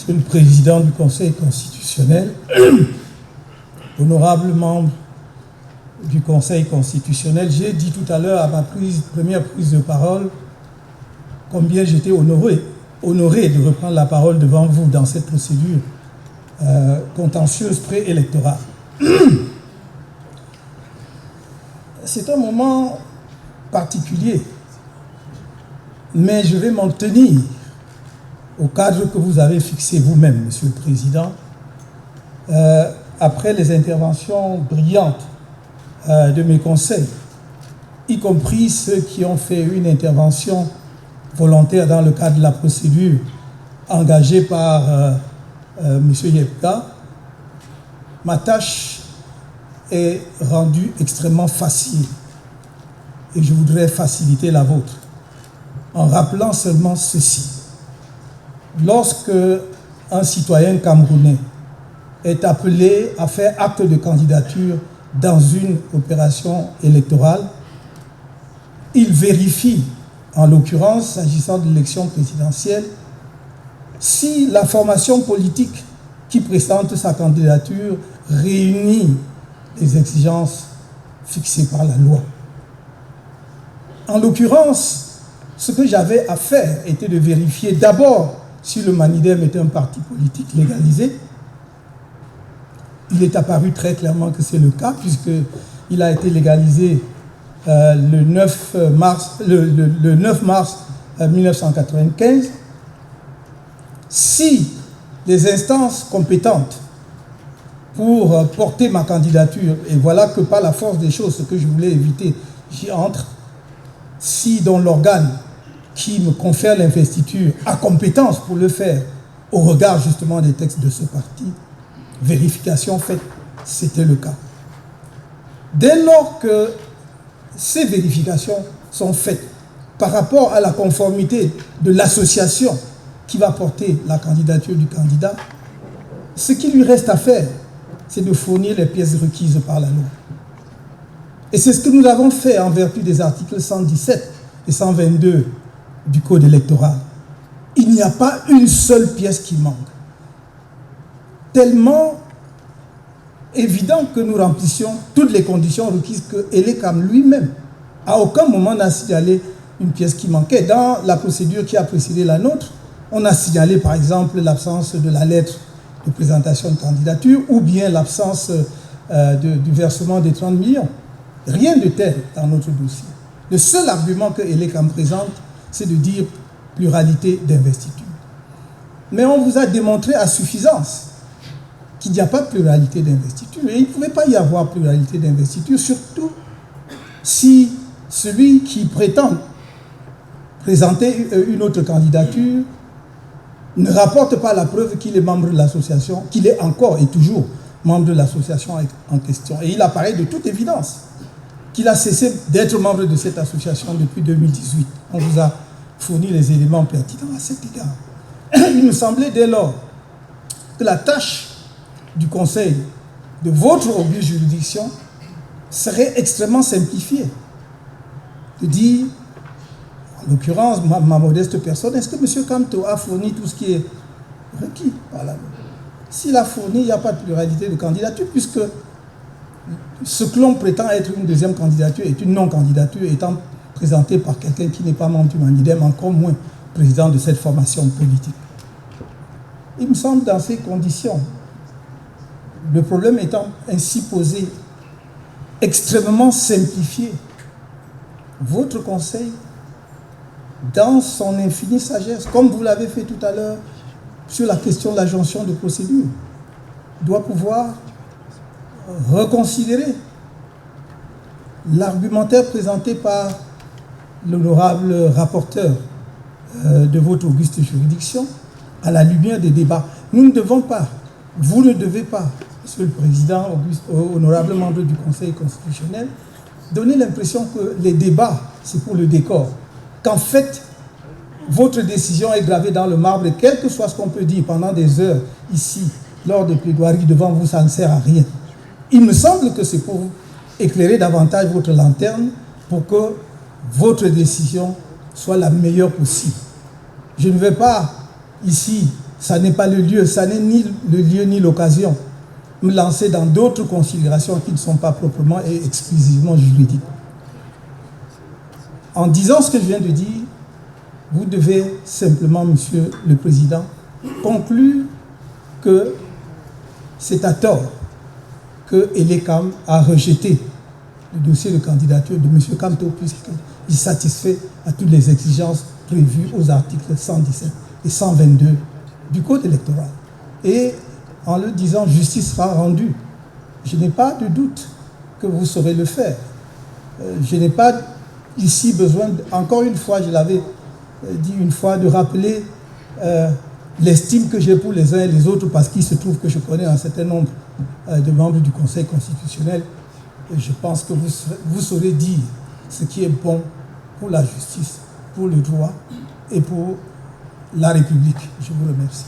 Monsieur le Président du Conseil constitutionnel, honorables membres du Conseil constitutionnel, j'ai dit tout à l'heure à ma première prise de parole combien j'étais honoré de reprendre la parole devant vous dans cette procédure contentieuse préélectorale. C'est un moment particulier, mais je vais m'en tenir au cadre que vous avez fixé vous-même, Monsieur le Président, après les interventions brillantes de mes conseils, y compris ceux qui ont fait une intervention volontaire dans le cadre de la procédure engagée par M. Yepka, ma tâche est rendue extrêmement facile et je voudrais faciliter la vôtre en rappelant seulement ceci. Lorsque un citoyen camerounais est appelé à faire acte de candidature dans une opération électorale, il vérifie, en l'occurrence, s'agissant de l'élection présidentielle, si la formation politique qui présente sa candidature réunit les exigences fixées par la loi. En l'occurrence, ce que j'avais à faire était de vérifier d'abord si le Manidem était un parti politique légalisé. Il est apparu très clairement que c'est le cas, puisqu'il a été légalisé le 9 mars 1995. Si les instances compétentes pour porter ma candidature, et voilà que par la force des choses, ce que je voulais éviter, j'y entre, si dans l'organe qui me confère l'investiture a compétence pour le faire au regard justement des textes de ce parti, vérification faite, c'était le cas. Dès lors que ces vérifications sont faites par rapport à la conformité de l'association qui va porter la candidature du candidat, ce qui lui reste à faire, c'est de fournir les pièces requises par la loi. Et c'est ce que nous avons fait en vertu des articles 117 et 122 du Code électoral. Il n'y a pas une seule pièce qui manque. Tellement évident que nous remplissions toutes les conditions requises que Elekam lui-même, à aucun moment n'a signalé une pièce qui manquait. Dans la procédure qui a précédé la nôtre, on a signalé par exemple l'absence de la lettre de présentation de candidature ou bien l'absence du versement des 30 millions. Rien de tel dans notre dossier. Le seul argument que Elekam présente, c'est de dire pluralité d'investiture. Mais on vous a démontré à suffisance qu'il n'y a pas de pluralité d'investiture. Et il ne pouvait pas y avoir pluralité d'investiture, surtout si celui qui prétend présenter une autre candidature ne rapporte pas la preuve qu'il est membre de l'association, qu'il est encore et toujours membre de l'association en question. Et il apparaît de toute évidence qu'il a cessé d'être membre de cette association depuis 2018. On vous a fourni les éléments pertinents à cet égard. Il me semblait dès lors que la tâche du Conseil de votre auguste juridiction serait extrêmement simplifiée. De dire, en l'occurrence, ma modeste personne, est-ce que M. Kamto a fourni tout ce qui est requis par la loi? S'il a fourni, il n'y a pas de pluralité de candidature, puisque ce que l'on prétend être une deuxième candidature est une non-candidature étant présentée par quelqu'un qui n'est pas membre du Manidem, encore moins président de cette formation politique. Il me semble dans ces conditions, le problème étant ainsi posé, extrêmement simplifié, votre conseil, dans son infinie sagesse, comme vous l'avez fait tout à l'heure sur la question de la jonction de procédure, doit pouvoir reconsidérer l'argumentaire présenté par l'honorable rapporteur de votre auguste juridiction à la lumière des débats. Nous ne devons pas, vous ne devez pas, Monsieur le Président, honorable membre du Conseil constitutionnel, donner l'impression que les débats, c'est pour le décor. Qu'en fait, votre décision est gravée dans le marbre et quel que soit ce qu'on peut dire pendant des heures ici, lors de plaidoiries devant vous, ça ne sert à rien. Il me semble que c'est pour éclairer davantage votre lanterne pour que votre décision soit la meilleure possible. Je ne vais pas ici ça n'est pas le lieu, ça n'est ni le lieu ni l'occasion. Me lancer dans d'autres considérations qui ne sont pas proprement et exclusivement juridiques. En disant ce que je viens de dire, vous devez simplement, Monsieur le Président, conclure que c'est à tort que Elekam a rejeté le dossier de candidature de M. Kamto puisqu'il satisfait à toutes les exigences prévues aux articles 117 et 122 du Code électoral. Et en le disant, justice sera rendue. Je n'ai pas de doute que vous saurez le faire. Je n'ai pas ici besoin, encore une fois, je l'avais dit une fois, de rappeler l'estime que j'ai pour les uns et les autres, parce qu'il se trouve que je connais un certain nombre de membres du Conseil constitutionnel. Et je pense que vous saurez dire ce qui est bon pour la justice, pour le droit et pour la République. Je vous remercie.